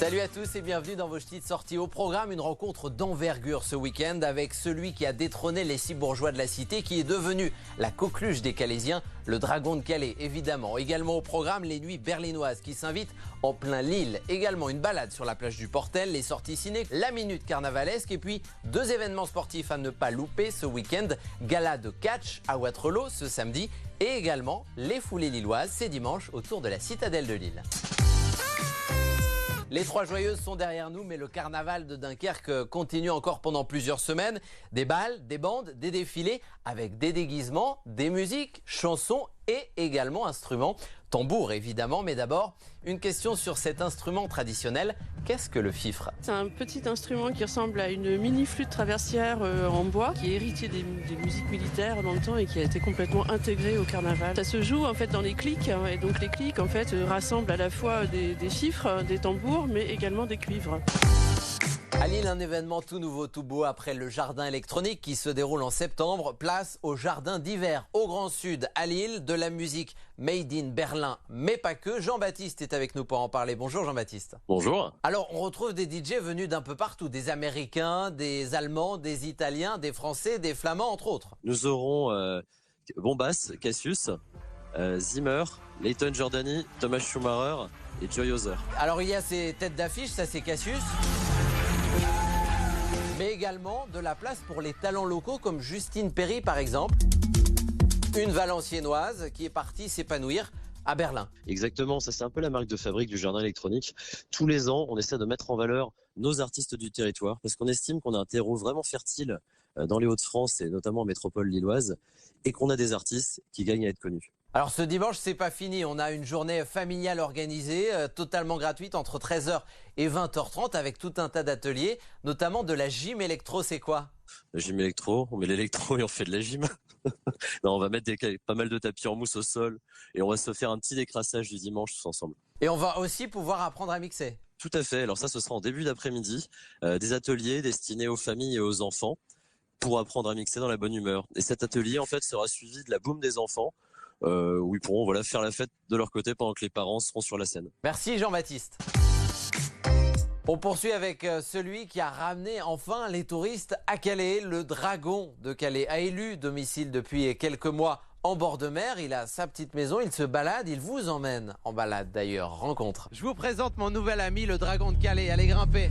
Salut à tous et bienvenue dans vos petites sorties. Au programme, une rencontre d'envergure ce week-end avec celui qui a détrôné les 6 bourgeois de la cité, qui est devenu la coqueluche des Calaisiens, le Dragon de Calais évidemment. Également au programme, les nuits berlinoises qui s'invitent en plein Lille. Également une balade sur la plage du Portel, les sorties ciné, la minute carnavalesque et puis 2 événements sportifs à ne pas louper ce week-end. Gala de catch à Wattrelos ce samedi et également les foulées lilloises, c'est dimanche autour de la citadelle de Lille. Les 3 joyeuses sont derrière nous, mais le carnaval de Dunkerque continue encore pendant plusieurs semaines. Des balles, des bandes, des défilés avec des déguisements, des musiques, chansons et également instruments. Tambour évidemment, mais d'abord, une question sur cet instrument traditionnel. Qu'est-ce que le fifre? C'est un petit instrument qui ressemble à une mini flûte traversière en bois, qui est héritier des musiques militaires dans le temps et qui a été complètement intégré au carnaval. Ça se joue en fait dans les clics, et donc les clics en fait rassemblent à la fois des fifres, des tambours, mais également des cuivres. À Lille, un événement tout nouveau, tout beau après le jardin électronique qui se déroule en septembre. Place au jardin d'hiver au Grand Sud à Lille, de la musique made in Berlin, mais pas que. Jean-Baptiste est avec nous pour en parler. Bonjour Jean-Baptiste. Bonjour. Alors on retrouve des DJ venus d'un peu partout, des Américains, des Allemands, des Italiens, des Français, des Flamands entre autres. Nous aurons Bombas, Cassius, Zimmer, Leighton Jordani, Thomas Schumacher et Joy Ozer. Alors il y a ces têtes d'affiche, ça c'est Cassius. Mais également de la place pour les talents locaux comme Justine Perry par exemple, une Valenciennoise qui est partie s'épanouir à Berlin. Exactement, ça c'est un peu la marque de fabrique du jardin électronique. Tous les ans, on essaie de mettre en valeur nos artistes du territoire parce qu'on estime qu'on a un terreau vraiment fertile dans les Hauts-de-France et notamment en métropole lilloise et qu'on a des artistes qui gagnent à être connus. Alors ce dimanche, c'est pas fini. On a une journée familiale organisée, totalement gratuite entre 13h et 20h30 avec tout un tas d'ateliers, notamment de la gym électro. C'est quoi? La gym électro, on met l'électro et on fait de la gym. Non, on va mettre pas mal de tapis en mousse au sol et on va se faire un petit décrassage du dimanche tous ensemble. Et on va aussi pouvoir apprendre à mixer. Tout à fait. Alors ça, ce sera en début d'après-midi. Des ateliers destinés aux familles et aux enfants pour apprendre à mixer dans la bonne humeur. Et cet atelier, en fait, sera suivi de la boum des enfants. Où ils pourront faire la fête de leur côté pendant que les parents seront sur la scène. Merci Jean-Baptiste. On poursuit avec celui qui a ramené enfin les touristes à Calais. Le Dragon de Calais a élu domicile depuis quelques mois en bord de mer. Il a sa petite maison, il se balade, il vous emmène en balade d'ailleurs. Rencontre. Je vous présente mon nouvel ami, le Dragon de Calais. Allez grimper.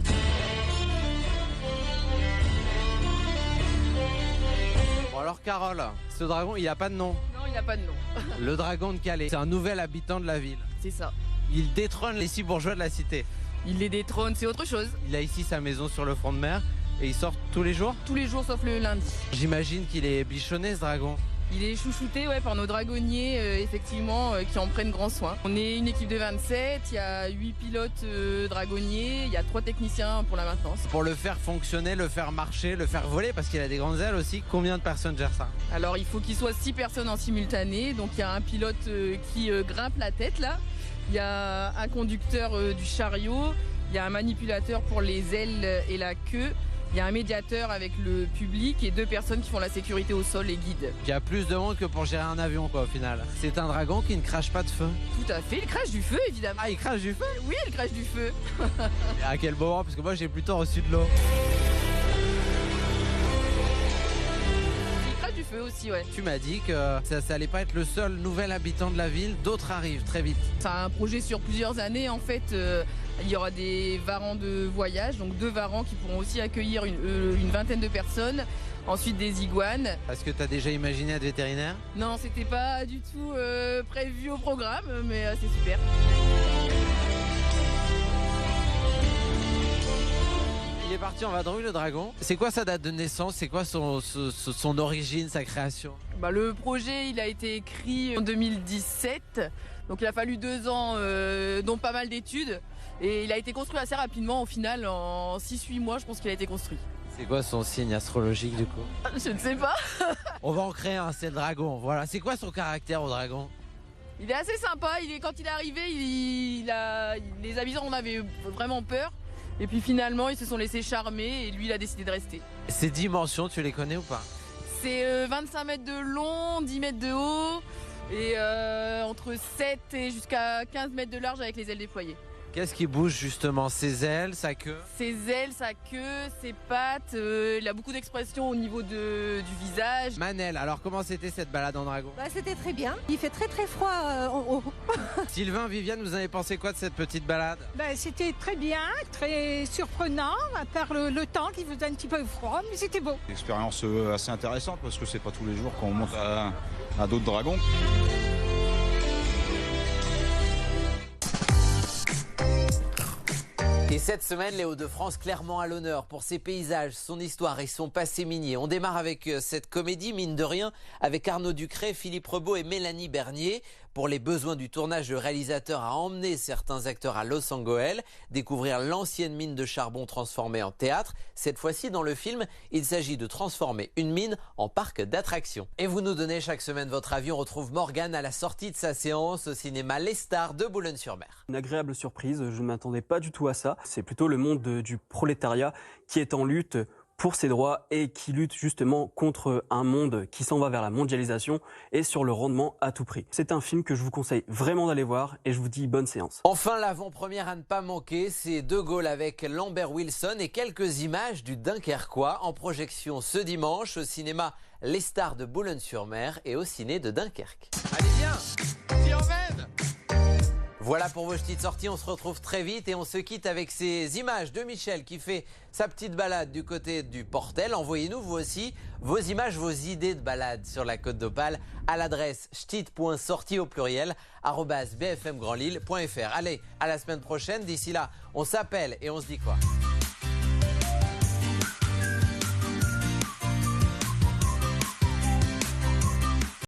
Bon alors Carole, ce dragon il a pas de nom. Non, il n'a pas de nom. Le Dragon de Calais, c'est un nouvel habitant de la ville. C'est ça. Il détrône les 6 bourgeois de la cité. Il les détrône, c'est autre chose. Il a ici sa maison sur le front de mer et il sort tous les jours. Tous les jours sauf le lundi. J'imagine qu'il est bichonné ce dragon. Il est chouchouté par nos dragonniers, effectivement, qui en prennent grand soin. On est une équipe de 27, il y a 8 pilotes dragonniers, il y a 3 techniciens pour la maintenance. Pour le faire fonctionner, le faire marcher, le faire voler, parce qu'il a des grandes ailes aussi, combien de personnes gèrent ça? Alors il faut qu'il soit 6 personnes en simultané, donc il y a un pilote qui grimpe la tête là, il y a un conducteur du chariot, il y a un manipulateur pour les ailes et la queue. Il y a un médiateur avec le public et 2 personnes qui font la sécurité au sol et guident. Il y a plus de monde que pour gérer un avion quoi au final. C'est un dragon qui ne crache pas de feu. Tout à fait, il crache du feu évidemment. Ah il crache du feu? Oui, il crache du feu. Et à quel moment? Parce que moi j'ai plutôt reçu de l'eau. Il crache du feu aussi, ouais. Tu m'as dit que ça allait pas être le seul nouvel habitant de la ville, d'autres arrivent très vite. C'est un projet sur plusieurs années en fait. Il y aura des varans de voyage, donc 2 varans qui pourront aussi accueillir une vingtaine de personnes. Ensuite des iguanes. Est-ce que tu as déjà imaginé être vétérinaire? Non, c'était pas du tout prévu au programme, mais c'est super. Il est parti en vadrouille le dragon. C'est quoi sa date de naissance? C'est quoi son origine, sa création? Le projet il a été écrit en 2017, donc il a fallu 2 ans, dont pas mal d'études. Et il a été construit assez rapidement, au final, en 6-8 mois, je pense qu'il a été construit. C'est quoi son signe astrologique du coup? Je ne sais pas. On va en créer un, c'est le dragon. Voilà. C'est quoi son caractère au dragon? Il est assez sympa, quand il est arrivé, les habitants en avaient vraiment peur. Et puis finalement, ils se sont laissés charmer et lui, il a décidé de rester. Ces dimensions, tu les connais ou pas? C'est 25 mètres de long, 10 mètres de haut et entre 7 et jusqu'à 15 mètres de large avec les ailes déployées. Qu'est-ce qui bouge justement? Ses ailes, sa queue? Ses ailes, sa queue, ses pattes, il a beaucoup d'expressions au niveau du visage. Manel, alors comment c'était cette balade en dragon? C'était très bien. Il fait très très froid en haut. Sylvain, Viviane, vous avez pensé quoi de cette petite balade? C'était très bien, très surprenant, à part le temps qui faisait un petit peu froid, mais c'était beau. Une expérience assez intéressante parce que c'est pas tous les jours qu'on monte à d'autres dragons. Et cette semaine, les Hauts-de-France clairement à l'honneur pour ses paysages, son histoire et son passé minier. On démarre avec cette comédie, mine de rien, avec Arnaud Ducret, Philippe Rebaud et Mélanie Bernier. Pour les besoins du tournage, le réalisateur a emmené certains acteurs à Los Angeles, découvrir l'ancienne mine de charbon transformée en théâtre. Cette fois-ci, dans le film, il s'agit de transformer une mine en parc d'attractions. Et vous nous donnez chaque semaine votre avis. On retrouve Morgane à la sortie de sa séance au cinéma Les Stars de Boulogne-sur-Mer. Une agréable surprise, je ne m'attendais pas du tout à ça. C'est plutôt le monde du prolétariat qui est en lutte pour ses droits et qui lutte justement contre un monde qui s'en va vers la mondialisation et sur le rendement à tout prix. C'est un film que je vous conseille vraiment d'aller voir et je vous dis bonne séance. Enfin, l'avant-première à ne pas manquer, c'est De Gaulle avec Lambert Wilson et quelques images du Dunkerquois en projection ce dimanche au cinéma Les Stars de Boulogne-sur-Mer et au ciné de Dunkerque. Allez viens, t'y emmène. Voilà pour vos petites sorties, on se retrouve très vite et on se quitte avec ces images de Michel qui fait sa petite balade du côté du Portel. Envoyez-nous vous aussi vos images, vos idées de balade sur la Côte d'Opale à l'adresse ch'tit.sortie au pluriel @bfmgrandlille.fr. Allez, à la semaine prochaine. D'ici là, on s'appelle et on se dit quoi?